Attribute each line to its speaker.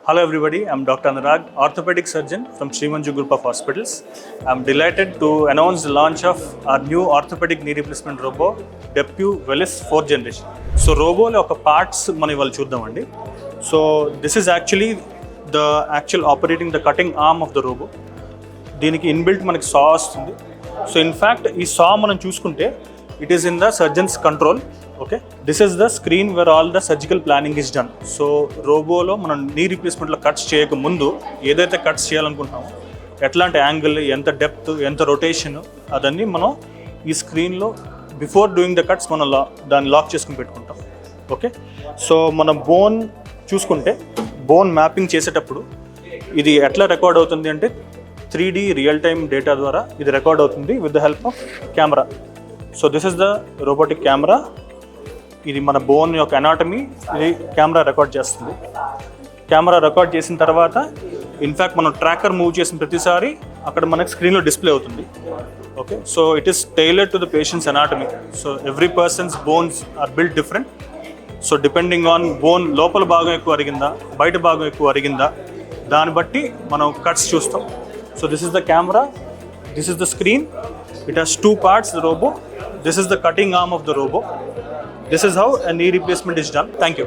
Speaker 1: Hello everybody, I'm Dr. Anurag, orthopedic surgeon from Srimanju Group of Hospitals. I'm delighted to announce the launch of our new orthopedic knee replacement robo, DePuy Velis 4th generation. So robo lo oka parts మనం ఇవాళ చూద్దామండి. So this is actually the actual operating the cutting arm of the robo. దీనికి inbuilt మనకి saw వస్తుంది. So in fact ఈ saw మనం చూసుకుంటే it is in the surgeon's control. Okay, this is the screen where all the surgical planning is done. So రోబోలో మనం knee రీప్లేస్మెంట్లో cuts చేయక ముందు ఏదైతే కట్స్ చేయాలనుకుంటున్నామో ఎట్లాంటి యాంగిల్, ఎంత డెప్త్, ఎంత రొటేషన్, అదన్నీ మనం ఈ స్క్రీన్లో బిఫోర్ డూయింగ్ ద కట్స్ మనం దాన్ని లాక్ చేసుకుని పెట్టుకుంటాం. ఓకే, సో మన బోన్ చూసుకుంటే బోన్ మ్యాపింగ్ చేసేటప్పుడు ఇది ఎట్లా రికార్డ్ అవుతుంది అంటే 3D రియల్ టైమ్ డేటా ద్వారా ఇది రికార్డ్ అవుతుంది with the help of camera. So this is the robotic camera. ఇది మన బోన్ యొక్క అనాటమీ ఇది కెమెరా రికార్డ్ చేస్తుంది. కెమెరా రికార్డ్ చేసిన తర్వాత ఇన్ఫ్యాక్ట్ మనం ట్రాకర్ మూవ్ చేసిన ప్రతిసారి అక్కడ మనకి స్క్రీన్లో డిస్ప్లే అవుతుంది. Okay, so it is tailored to the patients anatomy. So every persons bones are built different. So depending on bone లోపల భాగం ఎక్కువ అరిగిందా, బయట భాగం ఎక్కువ అరిగిందా, దాన్ని బట్టి మనం కట్స్ చూస్తాం. So this is the camera, this is the screen. It has 2 parts, the robo. This is the cutting arm of the robo. This is how a knee replacement is done. Thank you.